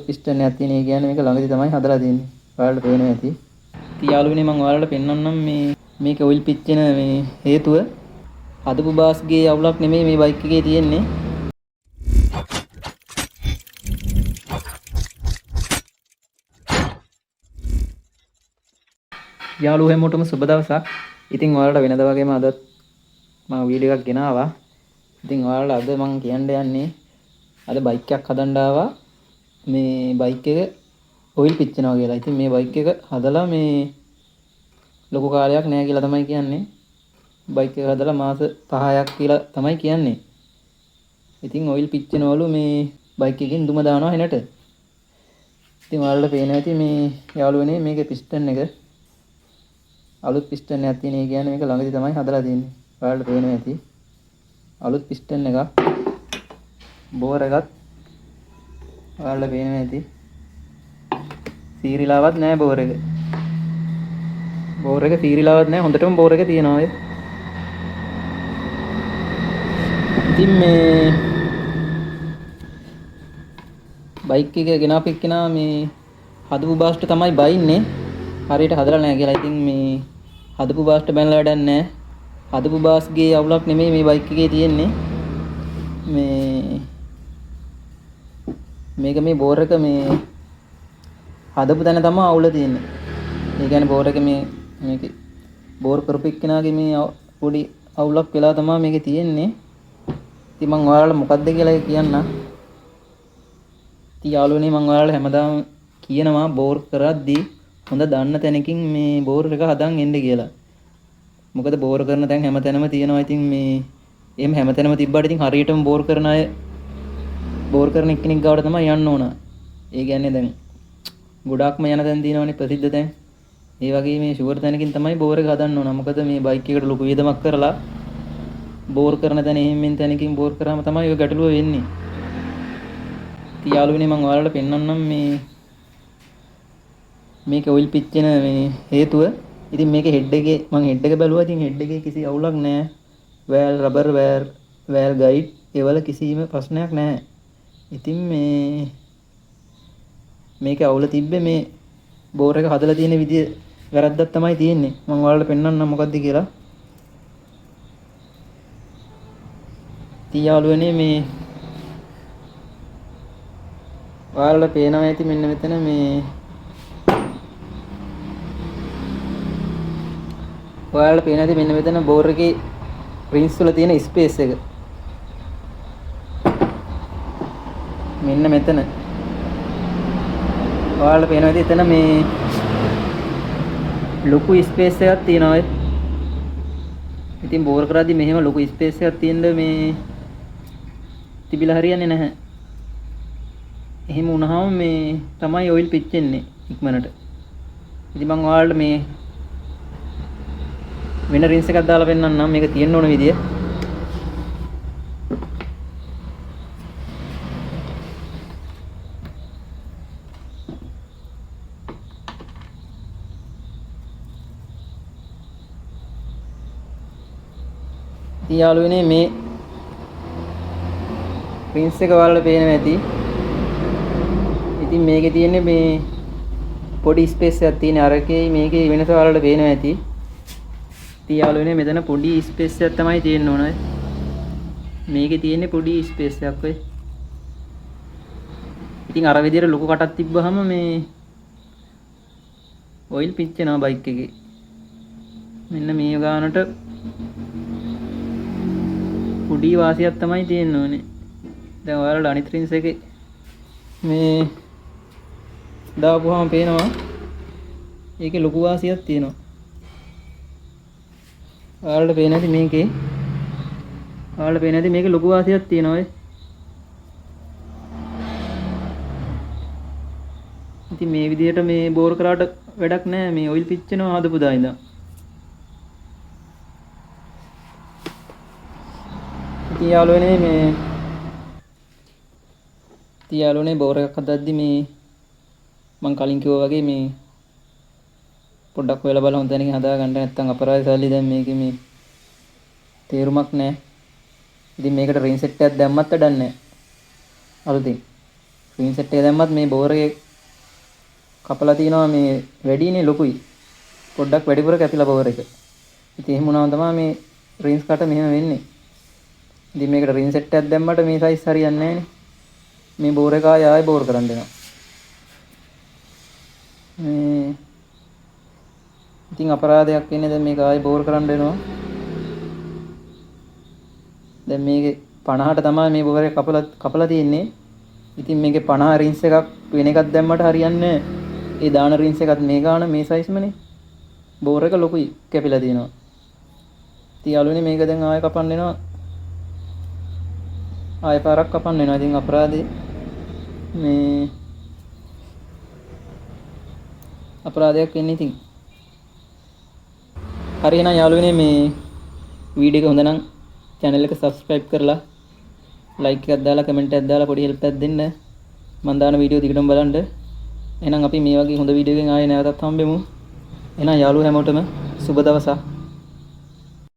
Piston එකක් තියෙන. ඒ කියන්නේ මේක ළඟදී තමයි හදලා තියෙන්නේ. ඔයාලට පේනවා ඇති. ඉතින් යාළුවනේ මම ඔයාලට පෙන්වන්නම් මේක ඔයිල් පිච්චෙන මේ හේතුව. හදපු බාස්ගේ අවුලක් නෙමෙයි මේ බයික් එකේ තියෙන්නේ. යාළුවෝ හැමෝටම සුබ දවසක්. ඉතින් ඔයාලට වෙනද වගේම අදත් මම වීඩියෝ එකක් ගෙනාවා. ඉතින් ඔයාලට අද මම කියන්න යන්නේ අද බයික් එකක් හදන්න ආවා. මේ බයික් එක ඔයිල් පිච්චෙනවා කියලා. ඉතින් මේ බයික් එක හදලා මේ ලොකු කාලයක් නෑ කියලා තමයි කියන්නේ. බයික් එක හදලා මාස 5ක් කියලා තමයි කියන්නේ. ඉතින් ඔයිල් පිච්චෙනවලු මේ බයික් එකකින් දුම දානවා හෙනට. ඉතින් ඔයාලට පේනවා ඇති මේ යාළුවනේ මේකේ පිස්ටන් එක අලුත් පිස්ටන් එකක් තියෙන. ඒ කියන්නේ මේක ළඟදී තමයි හදලා තියෙන්නේ. ඔයාලට පේනවා ඇති. අලුත් පිස්ටන් එකක්. බෝර් එකත් ඔයාලට පේනවා ඇති. සීරිලාවක් නැහැ බෝර් එක. බෝර් එක සීරිලාවක් නැහැ. හොඳටම බෝර් එක තියෙනවා ඒ. ඉතින් මේ බයික් එක ගෙනාපු එක්කෙනා මේ හදපු බාස්ට තමයි බයින්නේ. හරියට හදලා නැහැ කියලා. ඉතින් මේ හදපු බාස්ට බැනලා වැඩක් නැහැ. හදපු බාස්ගේ අවුලක් නෙමෙයි මේ බයික් එකේ තියෙන්නේ. මේක මේ බෝර් එක මේ හදපු තැන තමයි අවුල තියෙන්නේ. ඒ කියන්නේ බෝර් එක මේකේ බෝර් කරපු එක්කෙනාගේ මේ පොඩි අවුලක් වෙලා තමයි මේකේ තියෙන්නේ. ඉතින් මම ඔයාලට මොකද්ද කියලා කියන්න. ඉතින් යාළුවනේ මම ඔයාලට හැමදාම කියනවා බෝර් කරද්දී හොඳ දන්න තැනකින් මේ බෝර් එක හදන් එන්න කියලා. මොකද බෝර් කරන තැන් හැමතැනම තියෙනවා. ඉතින් මේ එහෙම හැමතැනම තිබ්බට ඉතින් හරියටම බෝර් කරන අය බෝර් කරන එක්කෙනෙක් ගාවට තමයි යන්න ඕන. ඒ කියන්නේ දැන් ගොඩාක්ම යන තැන් තියෙනවනේ ප්‍රසිද්ධ තැන්. ඒ වගේ මේ ෂුවර් තැනකින් තමයි බෝර් එක හදන්න ඕන. මොකද මේ බයික් එකට ලොකු වියදමක් කරලා බෝර් කරන තැන එහෙම තැනකින් බෝර් කරාම තමයි ඔය ගැටලුව වෙන්නේ. ඉතින් යාළුවනේ මම ඔයාලට පෙන්වන්නම් මේක ඔයිල් පිච්චෙන මේ හේතුව. ඉතින් මේකේ හෙඩ් එකේ මම හෙඩ් එක බැලුවා. ඉතින් හෙඩ් එකේ කිසි අවුලක් නැහැ. වෑල් රබර් වෑල් ගයිඩ් ඒවල කිසිම ප්‍රශ්නයක් නැහැ. ඉතින් මේකේ අවුල තිබ්බේ මේ බෝර් එක හදලා තියෙන විදිය වැරද්දක් තමයි තියෙන්නේ. මම ඔයාලට පෙන්වන්නම් මොකද්ද කියලා. ඉතින් යාළුවනේ මේ ඔයාලට පේනවා ඇති මෙන්න මෙතන මේ ඔයාලට පේනවා ඇති මෙන්න මෙතන බෝර් එකේ රින්ස් වල තියෙන ස්පේස් එක. මෙන්න මෙතන. ඔයාලට පේනවා ඇති එතන මේ ලොකු ස්පේස් එකක් තියෙනවා. ඉතින් බෝර් කරද්දී මෙහෙම ලොකු ස්පේස් එකක් තියෙන්න මේ තිබිලා හරියන්නේ නැහැ. එහෙම වුණාම මේ තමයි ඔයිල් පිච්චෙන්නේ ඉක්මනට. ඉතින් මම ඔයාලට මේ වෙන රින්ස් එකක් දාලා පෙන්නන්නම් මේක තියෙන්න ඕන විදිය. ඉතින් යාළුවනේ මේ රින්ස් එක ඔයාලට පේනවා ඇති. ඉතින් මේකේ තියෙන්නේ මේ පොඩි ස්පේස් එකක් තියෙන. අරකේ මේකේ වෙනස ඔයාලට පේනවා ඇති. ඉතින් යාළුවනේ මෙතන පොඩි ස්පේස් එකක් තමයි තියෙන්න ඕන. මේකේ තියෙන්නේ පොඩි ස්පේස් එකක් ඔය. ඉතින් අර විදියට ලොකු කටක් තිබ්බහම මේ ඔයිල් පිච්චෙනවා බයික් එකේ. මෙන්න මේ ගානට පොඩි වාසියක් තමයි තියෙන්න ඕනේ. දැන් ඔයාලට අනිත් රින්ස් එකේ මේ දාපුවාම පේනවා ඒකේ ලොකු වාසියක් තියෙනවා. ඔයාලට පේන්නේ නැති මේකේ ලොකු වාසියක් තියෙනවා. ඉතින් මේ විදිහට මේ බෝර් කරාට වැඩක් නැහැ. මේ ඔයිල් පිච්චෙනවා හදපු දා ඉඳන්. ඉතින් යාළුවනේ බෝර් එකක් හදද්දි මේ මම කලින් කිව්වා වගේ මේ පොඩ්ඩක් හොයලා බලලා හොඳ තැනකින් හදා ගන්න. නැත්නම් අපරාධ සල්ලි දැන් මේකේ මේ තේරුමක් නැහැ. ඉතින් මේකට රින් සෙට් එකක් දැම්මත් වැඩක් නැහැ. අලුතින්. රින් සෙට් එක දැම්මත් මේ බෝර් එකේ කපලා තිනවා මේ වැඩිනේ ලොකුයි. පොඩ්ඩක් වැඩිපුර කැපිලා බෝර් එක. ඉතින් එහෙම වුණාම තමයි මේ රින්ස් කට මෙහෙම වෙන්නේ. ඉතින් මේකට රින් සෙට් එකක් දැම්මට මේ සයිස් හරියන්නේ නැහනේ. මේ බෝර් එක ආයෙ බෝර් කරන්න දෙනවා. මේ ඉතින් අපරාධයක් වෙන්නේ දැන් මේක ආයෙ බෝර් කරන්න වෙනවා. දැන් මේකේ 50ට තමයි මේ බෝර් එක කපලා තියෙන්නේ. ඉතින් මේකේ 50 රින්ස් එකක් වෙන එකක් දැම්මට හරියන්නේ නැහැ. ඒ දාන රින්ස් එකත් මේ ගාන මේ සයිස්මනේ. බෝර් එක ලොකුයි කැපිලා තියෙනවා. ඉතින් යාළුවනේ මේක දැන් ආයෙ කපන්න වෙනවා. ආයෙ පාරක් කපන්න වෙනවා. ඉතින් අපරාධේ මේ අපරාධයක් වෙන්නේ ඉතින්. හරි එහෙනම් යාළුවනේ මේ වීඩියෝ එක හොඳ නම් channel එක subscribe කරලා like එකක් දාලා comment එකක් දාලා පොඩි help එකක් දෙන්න. මම දාන වීඩියෝ දිගටම බලන්න. එහෙනම් අපි මේ වගේ හොඳ වීඩියෝ එකකින් ආයෙ නැවතත් හම්බෙමු. එහෙනම් යාළුවෝ හැමෝටම සුබ දවසක්.